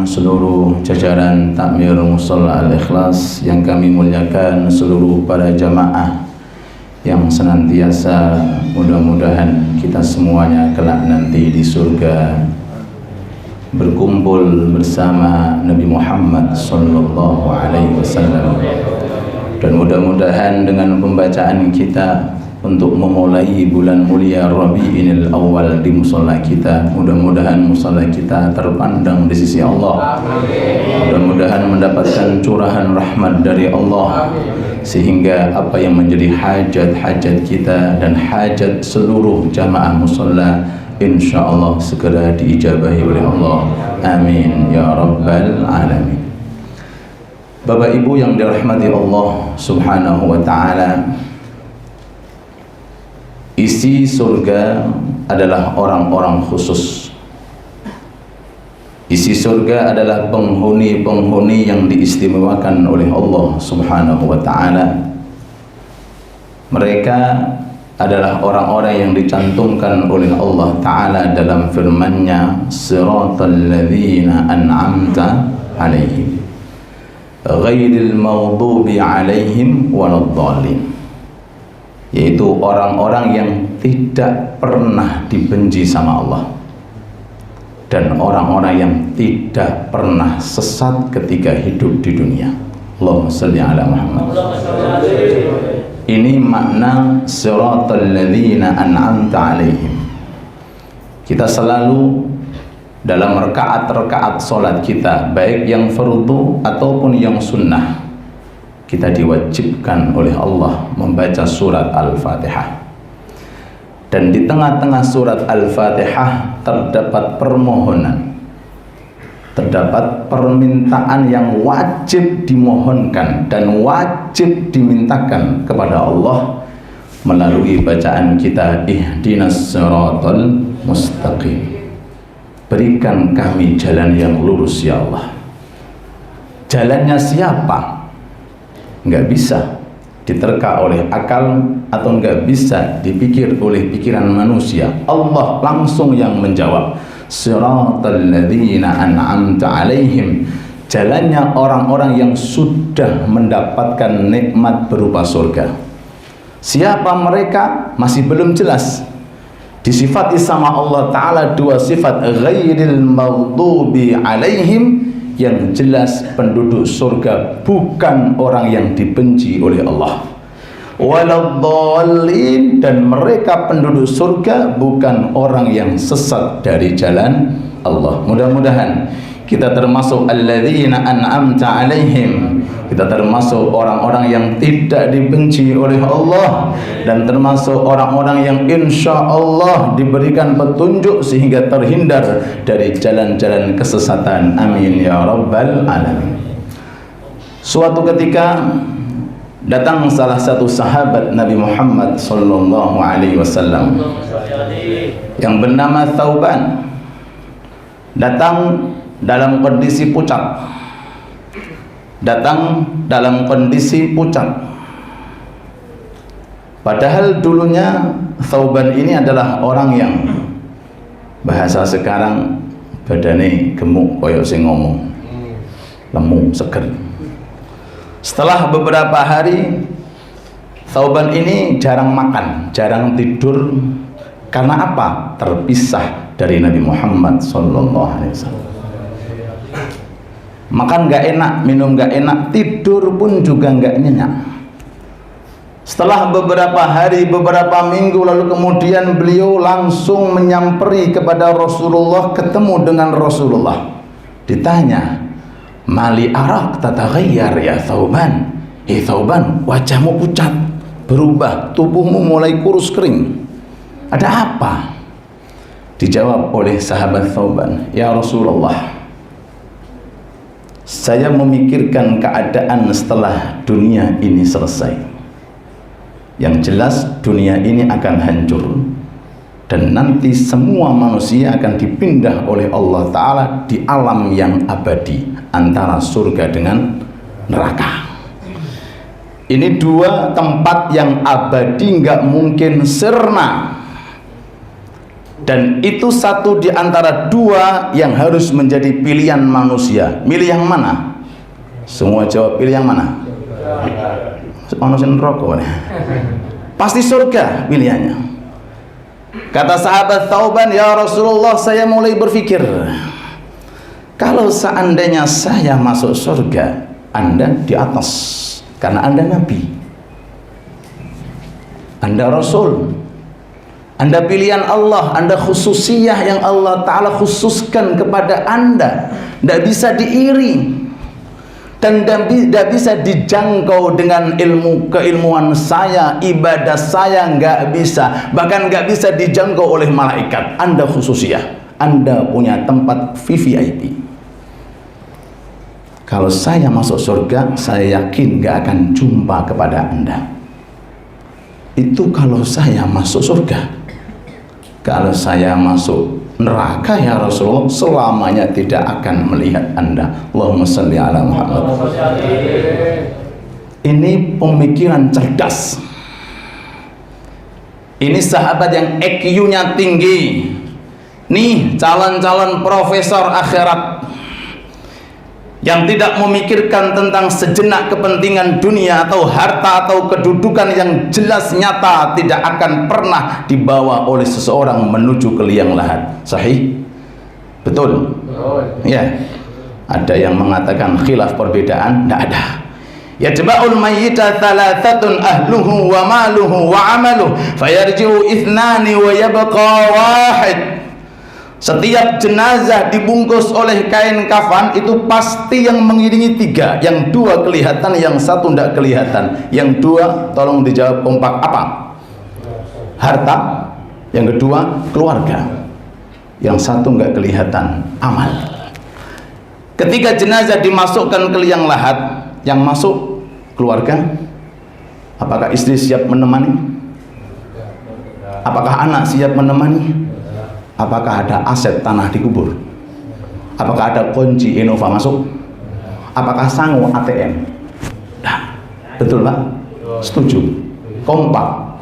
seluruh jajaran Takmir Musholla Al-Ikhlas yang kami muliakan, seluruh para jamaah yang senantiasa mudah-mudahan kita semuanya kelak nanti di surga berkumpul bersama Nabi Muhammad sallallahu alaihi wasallam. Dan mudah-mudahan dengan pembacaan kita untuk memulai bulan mulia Rabi'inil Awal di musholla kita, mudah-mudahan musholla kita terpandang di sisi Allah. Mudah-mudahan mendapatkan curahan rahmat dari Allah, sehingga apa yang menjadi hajat-hajat kita dan hajat seluruh jamaah musholla insyaallah segera diijabahi oleh Allah. Amin ya rabbal alamin. Bapak Ibu yang dirahmati Allah Subhanahu wa taala, isi surga adalah orang-orang khusus. Isi surga adalah penghuni-penghuni yang diistimewakan oleh Allah Subhanahu wa taala. Mereka adalah orang-orang yang dicantumkan oleh Allah taala dalam firman-Nya, siratal ladzina an'amta 'alaihim ghairil maghdubi 'alaihim waladdallin, yaitu orang-orang yang tidak pernah dibenci sama Allah dan orang-orang yang tidak pernah sesat ketika hidup di dunia. Allahumma shalli ala Muhammad. Ini makna siratal ladzina an'amta 'alaihim. Kita selalu dalam rakaat-rakaat salat kita, baik yang fardu ataupun yang sunnah, kita diwajibkan oleh Allah membaca surat Al-Fatihah. Dan di tengah-tengah surat Al-Fatihah terdapat permohonan, terdapat permintaan yang wajib dimohonkan dan wajib dimintakan kepada Allah melalui bacaan kita, ihdinas siratal mustaqim. Berikan kami jalan yang lurus ya Allah. Jalannya siapa? Nggak bisa diterka oleh akal atau nggak bisa dipikir oleh pikiran manusia. Allah langsung yang menjawab, siratal ladzina an'amta 'alaihim, jalannya orang-orang yang sudah mendapatkan nikmat berupa surga. Siapa mereka? Masih belum jelas. Disifati sama Allah taala dua sifat, ghairil maghdubi 'alaihim, yang jelas penduduk surga bukan orang yang dibenci oleh Allah, waladdallin, dan mereka penduduk surga bukan orang yang sesat dari jalan Allah. Mudah-mudahan kita termasuk alladzina an'amta 'alaihim, kita termasuk orang-orang yang tidak dibenci oleh Allah, dan termasuk orang-orang yang insya Allah diberikan petunjuk sehingga terhindar dari jalan-jalan kesesatan. Amin ya rabbal alamin. Suatu ketika datang salah satu sahabat Nabi Muhammad sallallahu alaihi wasallam yang bernama Thauban. Datang dalam kondisi pucat. Datang dalam kondisi pucat. Padahal dulunya Thauban ini adalah orang yang bahasa sekarang badannya gemuk koyo sing ngomong, lemu seger. Setelah beberapa hari Thauban ini jarang makan, jarang tidur. Karena apa? Terpisah dari Nabi Muhammad sallallahu alaihi wasallam. Makan nggak enak, minum nggak enak, tidur pun juga nggak nyenyak. Setelah beberapa hari, beberapa minggu lalu kemudian beliau langsung menyamperi kepada Rasulullah, ketemu dengan Rasulullah. Ditanya, mali arak tataghayyar ya Thauban. Thauban, wajahmu pucat, berubah, tubuhmu mulai kurus kering. Ada apa? Dijawab oleh sahabat Thauban, ya Rasulullah, saya memikirkan keadaan setelah dunia ini selesai. Yang jelas dunia ini akan hancur dan nanti semua manusia akan dipindah oleh Allah Ta'ala di alam yang abadi antara surga dengan neraka. Ini dua tempat yang abadi, nggak mungkin sirna. Dan itu satu di antara dua yang harus menjadi pilihan manusia. Milih yang mana? Semua jawab pilih yang mana? Manusia neraka. Pasti surga pilihannya. Kata sahabat Thauban, ya Rasulullah, saya mulai berpikir, kalau seandainya saya masuk surga, Anda di atas, karena Anda Nabi, Anda Rasul, Anda pilihan Allah, Anda khususiyah yang Allah Ta'ala khususkan kepada Anda, tidak bisa diiri dan tidak bisa dijangkau dengan keilmuan saya, ibadah saya nggak bisa, bahkan nggak bisa dijangkau oleh malaikat. Anda khususiyah, Anda punya tempat VVIP. Kalau saya masuk surga, saya yakin nggak akan jumpa kepada Anda. Itu kalau saya masuk surga. Kalau saya masuk neraka, ya Rasulullah, selamanya tidak akan melihat Anda. Allahumma shalli ala Muhammad. Ini pemikiran cerdas. Ini sahabat yang IQ-nya tinggi. Nih calon-calon profesor akhirat yang tidak memikirkan tentang sejenak kepentingan dunia atau harta atau kedudukan yang jelas nyata tidak akan pernah dibawa oleh seseorang menuju ke liang lahat. Sahih? Betul? Ya. Ada yang mengatakan khilaf perbedaan? Tidak ada. Yajma'ul mayyita thalathatun ahluhu wa maluhu wa amaluhu fayarji'u ithnani wa yabqa wahid. Setiap jenazah dibungkus oleh kain kafan, itu pasti yang mengiringi tiga. Yang dua kelihatan, yang satu tidak kelihatan. Yang dua, tolong dijawab kompak, apa? Harta. Yang kedua, keluarga. Yang satu nggak kelihatan, amal. Ketika jenazah dimasukkan ke liang lahat, yang masuk keluarga. Apakah istri siap menemani? Apakah anak siap menemani? Apakah ada aset tanah dikubur? Apakah ada kunci Innova masuk? Apakah sangu ATM? Nah, betul Pak? Setuju? Kompak?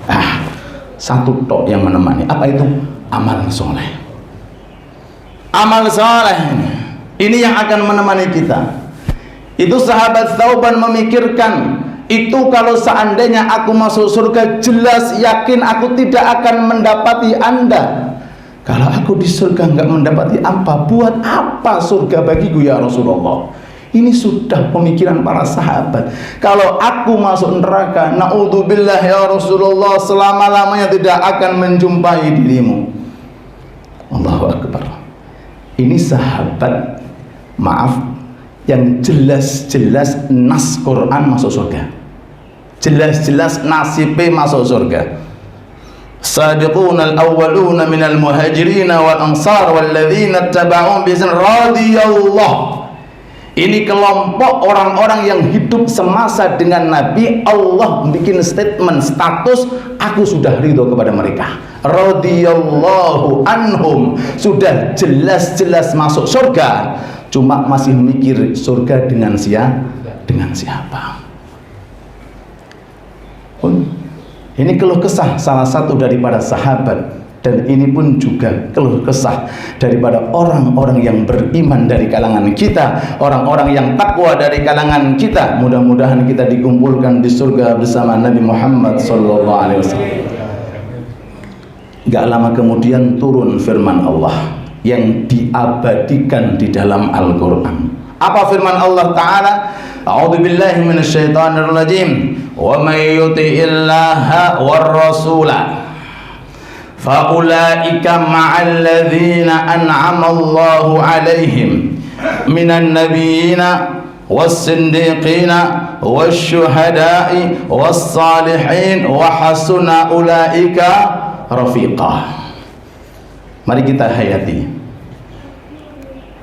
Satu tok yang menemani. Apa itu? Amal soleh. Amal soleh ini yang akan menemani kita. Itu sahabat Thauban memikirkan, itu kalau seandainya aku masuk surga, jelas yakin aku tidak akan mendapati Anda. Kalau aku di surga nggak mendapati apa, buat apa surga bagiku ya Rasulullah? Ini sudah pemikiran para sahabat. Kalau aku masuk neraka, naudzubillah ya Rasulullah, selama-lamanya tidak akan menjumpai dirimu. Allahu Akbar. Ini sahabat, maaf, yang jelas-jelas nas Quran masuk surga, jelas-jelas nasibnya masuk surga. Sabiqunal awwaluna minal muhajirin wal ansar walladzina tabauhum bi ihsan radhiyallahu. Ini kelompok orang-orang yang hidup semasa dengan Nabi. Allah bikin statement status, aku sudah ridho kepada mereka. Radhiyallahu anhum, sudah jelas-jelas masuk surga, cuma masih mikir surga dengan siapa. Ini keluh kesah salah satu daripada sahabat, dan ini pun juga keluh kesah daripada orang-orang yang beriman dari kalangan kita, orang-orang yang takwa dari kalangan kita. Mudah-mudahan kita dikumpulkan di surga bersama Nabi Muhammad SAW. Gak lama kemudian turun firman Allah yang diabadikan di dalam Al-Quran. Apa firman Allah Ta'ala? A'udzu billahi minasyaitonir rajim. Wa may yuti'illaha war rasula fa ulaika ma'al ladzina an'ama Allahu 'alaihim minan nabiyyina was-siddiqina wasyuhada'i was-salihin wa hasuna ulaika rafiqah. Mari kita hayati.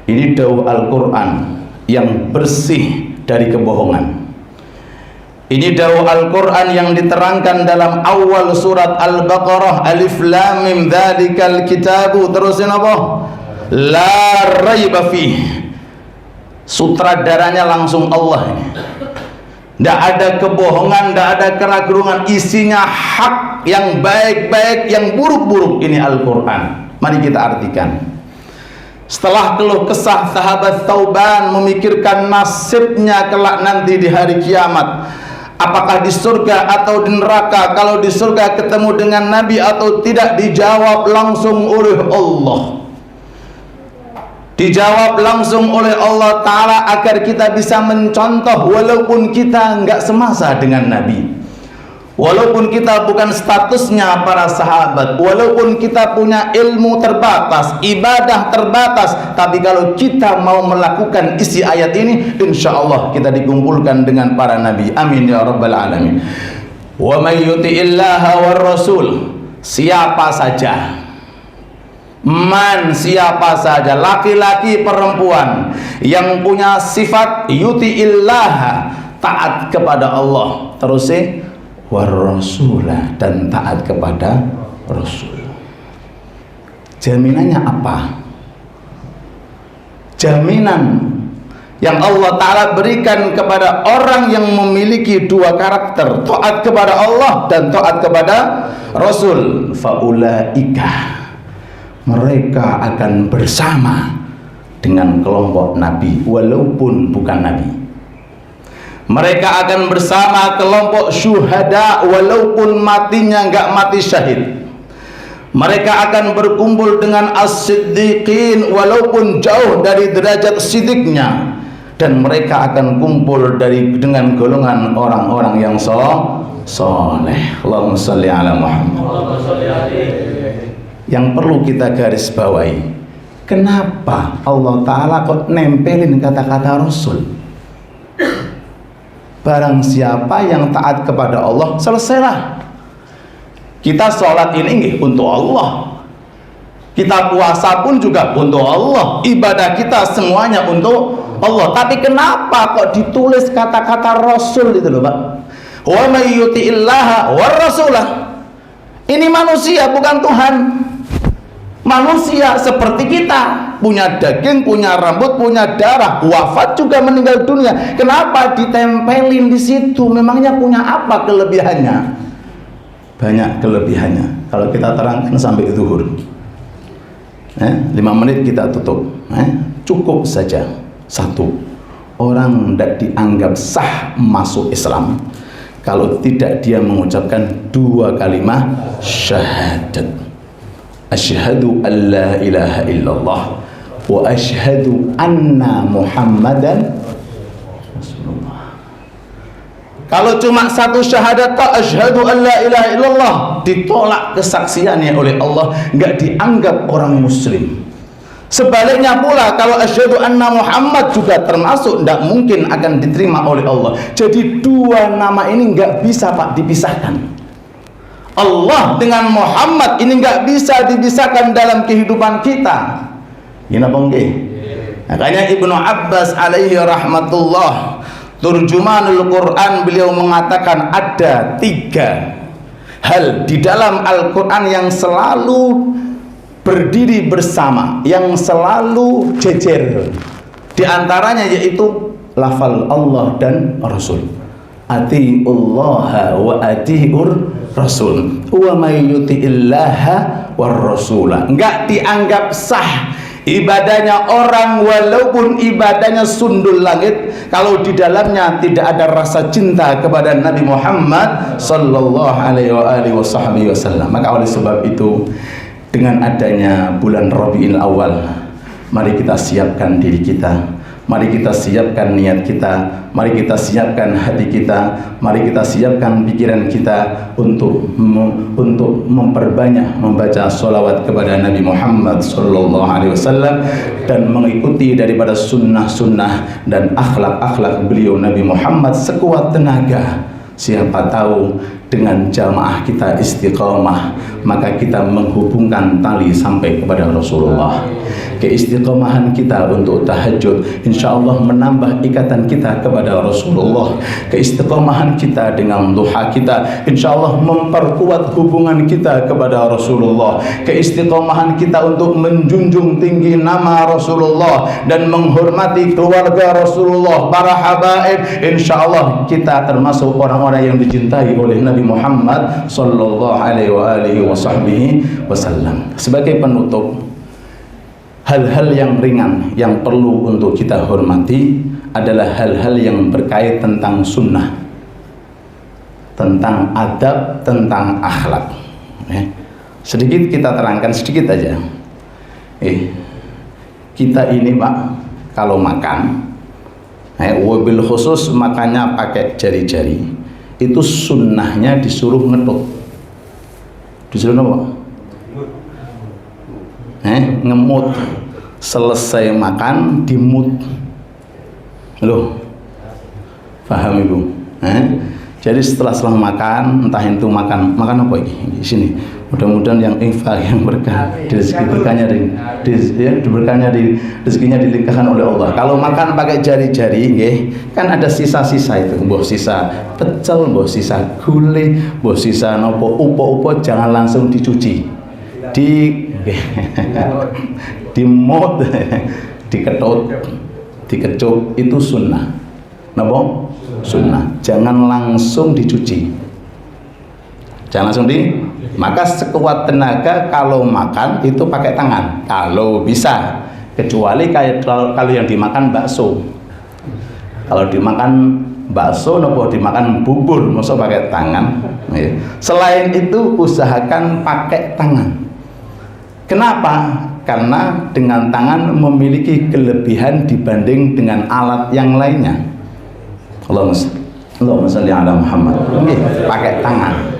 Ini dawuh Al-Qur'an yang bersih dari kebohongan. Ini dawuh Al-Quran yang diterangkan dalam awal surat Al-Baqarah, Alif Lam Mim Dzalikal Kitabu, terusin apa? La raiba fih. Sutradaranya langsung Allah. Tidak ada kebohongan, tidak ada keraguan, isinya hak, yang baik-baik, yang buruk-buruk. Ini Al-Quran. Mari kita artikan. Setelah keluh kesah sahabat Thauban memikirkan nasibnya kelak nanti di hari kiamat, apakah di surga atau di neraka, kalau di surga ketemu dengan Nabi atau tidak, dijawab langsung oleh Allah. Dijawab langsung oleh Allah Ta'ala agar kita bisa mencontoh, walaupun kita enggak semasa dengan Nabi, walaupun kita bukan statusnya para sahabat, walaupun kita punya ilmu terbatas, ibadah terbatas, tapi kalau kita mau melakukan isi ayat ini, insya Allah kita dikumpulkan dengan para nabi. Amin ya rabbal alamin. Wa may yuti'illaha war rasul, siapa saja, siapa saja, laki-laki perempuan yang punya sifat yuti'illaha, taat kepada Allah, terus warrasulah, dan taat kepada Rasul. Jaminannya apa? Jaminan yang Allah Ta'ala berikan kepada orang yang memiliki dua karakter, taat kepada Allah dan taat kepada Rasul. Faulaika, mereka akan bersama dengan kelompok Nabi walaupun bukan Nabi. Mereka akan bersama kelompok syuhada walaupun matinya enggak mati syahid. Mereka akan berkumpul dengan as-siddiqin walaupun jauh dari derajat siddiqnya. Dan mereka akan kumpul dengan golongan orang-orang yang soleh. Allahumma sholli ala Muhammad. Yang perlu kita garis bawahi, kenapa Allah Ta'ala kok nempelin kata-kata Rasul? Barang siapa yang taat kepada Allah, selesailah. Kita sholat ini untuk Allah, kita puasa pun juga untuk Allah, ibadah kita semuanya untuk Allah. Tapi kenapa kok ditulis kata-kata Rasul itu loh Pak? Wa may yuti'illaha war rasulah. Ini manusia bukan Tuhan. Manusia seperti kita, punya daging, punya rambut, punya darah, wafat juga meninggal dunia. Kenapa ditempelin di situ? Memangnya punya apa kelebihannya? Banyak kelebihannya. Kalau kita terangkan sampai zuhur, 5 menit kita tutup. Cukup saja. Satu, orang tidak dianggap sah masuk Islam kalau tidak dia mengucapkan 2 kalimat syahadat. Asyhadu an la ilaha illallah wa asyhadu anna Muhammadan Rasulullah. Kalau cuma satu syahadat, asyhadu an la ilaha illallah, ditolak kesaksiannya oleh Allah, enggak dianggap orang muslim. Sebaliknya pula, kalau asyhadu anna Muhammad juga termasuk, tidak mungkin akan diterima oleh Allah. Jadi 2 nama ini enggak bisa Pak dipisahkan. Allah dengan Muhammad ini nggak bisa dipisahkan dalam kehidupan kita. Ini apa enggak? Makanya Ibnu Abbas alaihi rahmatullah, turjumanul Quran, beliau mengatakan ada 3 hal di dalam Al-Quran yang selalu berdiri bersama, yang selalu jejer. Di antaranya yaitu lafal Allah dan Rasul. Atiullaha wa atiur Rasul wa may yuti'illaha war rasulah. Enggak dianggap sah ibadahnya orang walaupun ibadahnya sundul langit kalau di dalamnya tidak ada rasa cinta kepada Nabi Muhammad sallallahu alaihi wasallam. Maka oleh sebab itu, dengan adanya bulan Rabiul Awal, mari kita siapkan diri kita. Mari kita siapkan niat kita, mari kita siapkan hati kita, mari kita siapkan pikiran kita untuk memperbanyak membaca sholawat kepada Nabi Muhammad sallallahu alaihi wasallam dan mengikuti daripada sunnah-sunnah dan akhlak-akhlak beliau Nabi Muhammad sekuat tenaga. Siapa tahu dengan jamaah kita istiqamah, maka kita menghubungkan tali sampai kepada Rasulullah. Keistiqomahan kita untuk tahajud insya Allah menambah ikatan kita kepada Rasulullah. Keistiqomahan kita dengan duha kita insya Allah memperkuat hubungan kita kepada Rasulullah. Keistiqomahan kita untuk menjunjung tinggi nama Rasulullah dan menghormati keluarga Rasulullah, para habaib, insya Allah kita termasuk orang-orang yang dicintai oleh Nabi Nabi Muhammad sallallahu alaihi wasallam. Sebagai penutup, hal-hal yang ringan yang perlu untuk kita hormati adalah hal-hal yang berkait tentang sunnah, tentang adab, tentang akhlak. Sedikit kita terangkan sedikit aja. Kita ini Pak, kalau makan, wabil khusus makannya pakai jari-jari, itu sunnahnya disuruh ngetut. Disuruh apa? Ngemut. Selesai makan dimut. Loh, paham Ibu? Jadi setelah makan, entah itu makan apa ini? Di sini. Mudah-mudahan yang infak, yang berkah, berkahnya rezekinya dilimpahkan oleh Allah. Kalau makan pakai jari-jari, kan ada sisa-sisa itu, mbah sisa pecel, mbah sisa gulai, mbah sisa nopo upo-upo, jangan langsung dicuci, dimot, diketut, dikecup, itu sunnah. Napa? Sunnah. Jangan langsung dicuci. Jangan langsung maka sekuat tenaga kalau makan itu pakai tangan kalau bisa, kecuali kalau yang dimakan bakso. Kalau dimakan bakso nopo dimakan bubur masa pakai tangan. Selain itu usahakan pakai tangan. Kenapa? Karena dengan tangan memiliki kelebihan dibanding dengan alat yang lainnya. Allahumma shalli ala Muhammad. Pakai tangan.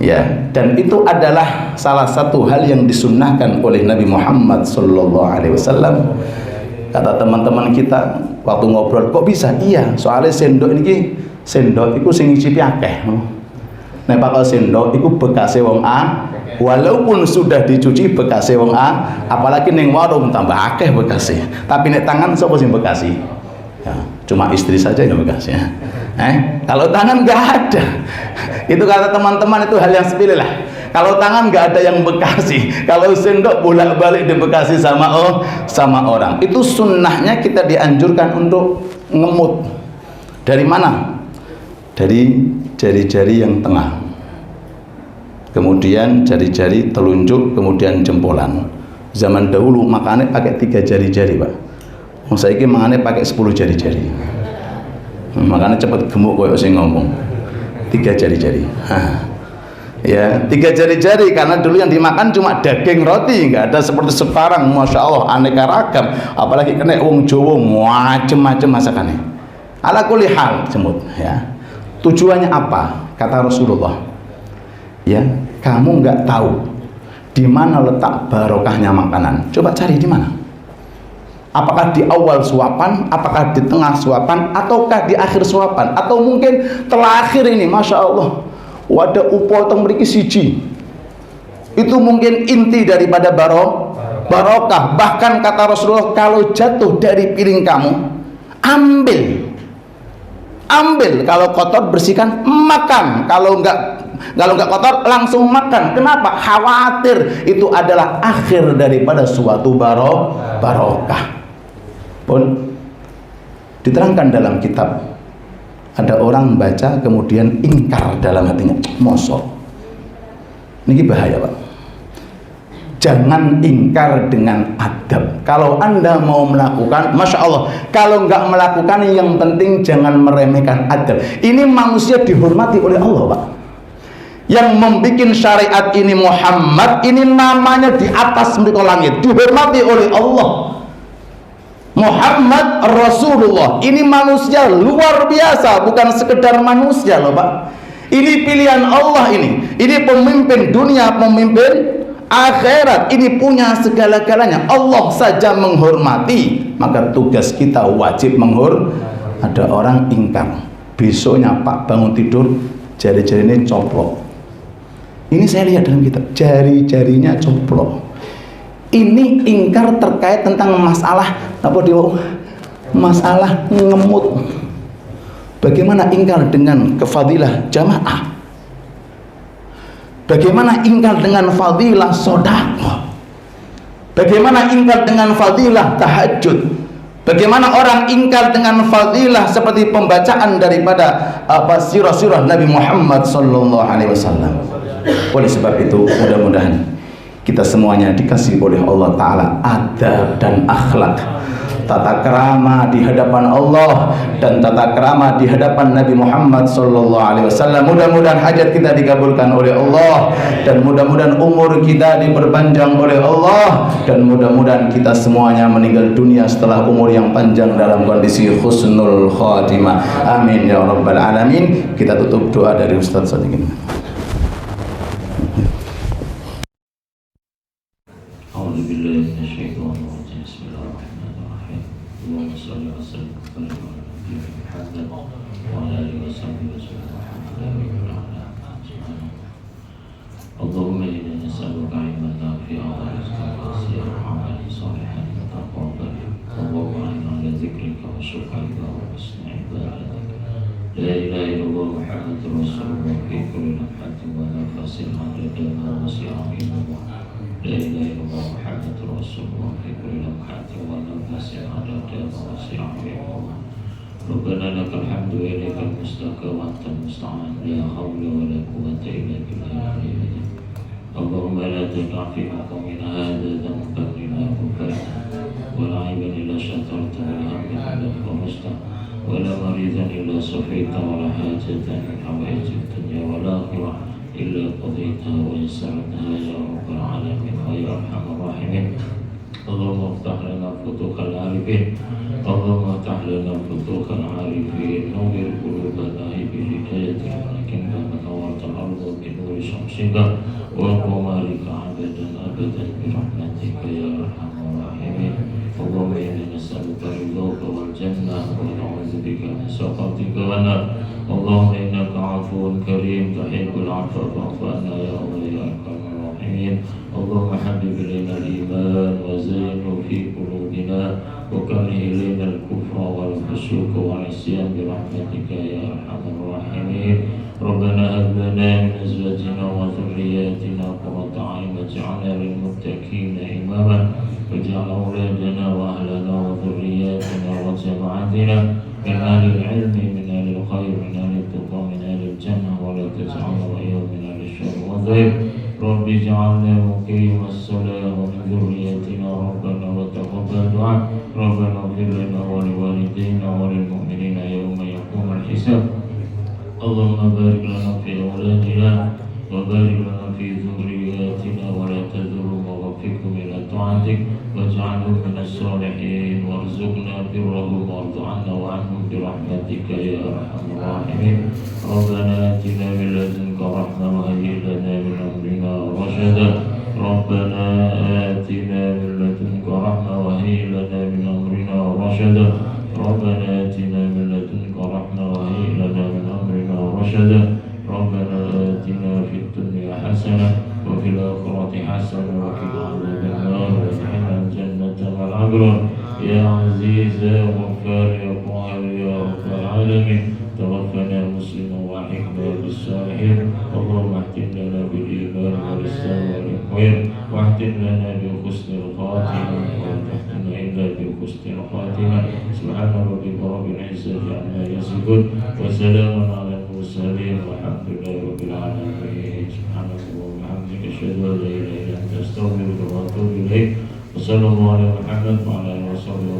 Ya, dan itu adalah salah satu hal yang disunnahkan oleh Nabi Muhammad sallallahu alaihi wasallam. Kata teman-teman kita waktu ngobrol, kok bisa? Iya, soalnya sendok ini itu sing ngicipi akeh. Nek bakal sendok iku bekase wong A, walaupun sudah dicuci bekase wong A, apalagi ning warung tambah akeh bekase. Tapi nek tangan sapa sing bekasi? Ya, cuma istri saja yang bekasnya. Kalau tangan nggak ada, itu kata teman-teman itu hal yang sepele lah. Kalau tangan nggak ada yang bekasi, kalau sendok bolak-balik dibekasi sama orang. Itu sunnahnya kita dianjurkan untuk ngemut. Dari mana? Dari jari-jari yang tengah, kemudian jari-jari telunjuk, kemudian jempolan. Zaman dahulu makannya pakai 3 jari-jari Pak. Saiki mangane pakai 10 jari-jari. Makanya cepat gemuk koyo sing ngomong. 3 jari-jari. Ya, 3 jari-jari karena dulu yang dimakan cuma daging roti, enggak ada seperti sekarang, Masya Allah aneka ragam. Apalagi kena wong Jawa macem-macem masakannya. Ala kulli hal semut ya. Tujuannya apa? Kata Rasulullah. Ya, kamu enggak tahu di mana letak barokahnya makanan. Coba cari di mana. Apakah di awal suapan, apakah di tengah suapan, ataukah di akhir suapan, atau mungkin terakhir ini, Masya Allah, wadah upotong mriki siji. Itu mungkin inti daripada barokah. Bahkan kata Rasulullah, kalau jatuh dari piring kamu, ambil. Kalau kotor bersihkan, makan. Kalau enggak kotor langsung makan. Kenapa? Khawatir itu adalah akhir daripada suatu barokah. Pun diterangkan dalam kitab, ada orang baca kemudian ingkar dalam hatinya, mosok ini bahaya Pak. Jangan ingkar dengan adab. Kalau Anda mau melakukan, Masya Allah. Kalau nggak melakukan, yang penting jangan meremehkan adab. Ini manusia dihormati oleh Allah Pak. Yang membuat syariat ini Muhammad, ini namanya di atas mriko langit, dihormati oleh Allah. Muhammad Rasulullah, ini manusia luar biasa, bukan sekedar manusia loh Pak. Ini pilihan Allah ini pemimpin dunia, pemimpin akhirat, ini punya segala-galanya. Allah saja menghormati, maka tugas kita wajib Ada orang ingkar, besoknya Pak bangun tidur jari-jarinya coplok. Ini saya lihat dalam kitab, jari-jarinya coplok. Ini ingkar terkait tentang masalah masalah ngemut. Bagaimana ingkar dengan kefadilah jamaah? Bagaimana ingkar dengan fadilah sedekah? Bagaimana ingkar dengan fadilah tahajud? Bagaimana orang ingkar dengan fadilah seperti pembacaan daripada sirah-sirah Nabi Muhammad sallallahu alaihi wasallam. Oleh sebab itu, mudah-mudahan kita semuanya dikasih oleh Allah taala adab dan akhlak, tata krama di hadapan Allah dan tata krama di hadapan Nabi Muhammad sallallahu alaihi wasallam. Mudah-mudahan hajat kita dikabulkan oleh Allah, dan mudah-mudahan umur kita diperpanjang oleh Allah, dan mudah-mudahan kita semuanya meninggal dunia setelah umur yang panjang dalam kondisi husnul khatimah. Amin ya rabbal alamin. Kita tutup doa dari Ustaz Sadikin. Allahumma inna nas'aluka ilman nafi'an wa rizqan wasi'an wa 'amalan salihan mutaqabbalan. Allahumma inna ala dzikrika wa syukrika wa husni ibadatik. La ilaha illallah Muhammadur Rasulullah fi kulli lamhatin wa nafasin 'adada ma wasi'a ilmuhu. La ilaha illallah Muhammadur Rasulullah fi kulli lamhatin wa nafasin 'adada ma wasi'a ilmuhu. Rabbana lakal hamdu wa ilaikal mustaqaa wa antal musta'an. La haula wa la quwwata illa billah. Allahumma la tad'a fi maqamina hadha dhanban illa ghfartahu wa la 'ayban illa satartahu wa la hamdan illa farajtahu wa la maridan illa shafaytahu wa la hajatan min hawaijid dunya wal akhirah illa qadaytaha wa yassartaha ya rabbal alamin wa ya arhamar rahimin. Allahumma iftah lana futuhal arifin, Allahumma iftah lana futuhal arifin, nawwir qulubana bi hidayatil malakin kama nawwartal arda bi nuri syamsika wa qamarika abadan abadan bi rahmatika ya arhamar rahimin. Allahumma inna nas'aluka ridhaka wal jannah wa na'udzu bika min sakhatika wan nar. Allahumma innaka 'afuwun karim tuhibbul 'afwa fa'fu 'anna ya Allah ya arhamar rahimin. Allahumma habbib ilaina al-iman wa zayyinhu fi qulubina wa karrih ilaina al-kufra wal fusuqa wal 'isyan bi rahmatika ya arhamar rahimin. Rabbana hab lana min azwajina wa dhurriyyatina qurrata a'yun waj'alna lil muttaqina imama waj'al awladana wa ahlana wa dhurriyyatina wa jama'atina min ahli al-'ilmi min ahli al-khair min ahli al-tuqa min ahli al-jannah wa la taj'alna wa'iyyahum min ahli al-sharr wa dhayr. Rabbi ij'alna muqimas salah wa min dhurriyyatina rabbana wa taqabbal du'a. Rabbana ighfir lana wa liwalidayna wa lil mu'minina yawma yaqumul hisab. Allahumma barik lana fi awladina wa barik lana fi dhurriyyatina wa la tadhurhum wa waffiqhum ila ta'atik waj'alhum minas salihin warzuqna birrahum warḍ 'anna wa 'anhum bi rahmatika ya arhamar rahimin. Rabbana atina min ladunka rahmah wa hayyi lana min amrina rashada. Rabbana atina min ladunka rahmah wa hayyi lana min amrina rashada. Rabbana atina min ladunka rahmah wa hayyi lana min amrina rashada. Rabbana atina fid dunya hasanah wa fil akhirati hasanah wa qina adzaban nar wa adkhilna al-jannata ma'al abrar ya aziz ya ghaffar ya qahhar ya rabbal alamin. Tawaffana musliman wa alhiqna bis salihin. Allahumma ihtim lana bil iman wal islam wal khair wa ihtim lana bi husnil khatimah wa la tahtimna illa bi husnil khatimah. Subhana rabbika rabbil izzati amma yasifun wa salamun alal mursalin walhamdulillahi rabbil alamin. Subhanallah wa bihamdihi asyhadu an la ilaha illa anta astaghfiruka wa atubu ilaik. Wassallallahu ala Muhammad wa ala alihi wa sahbihi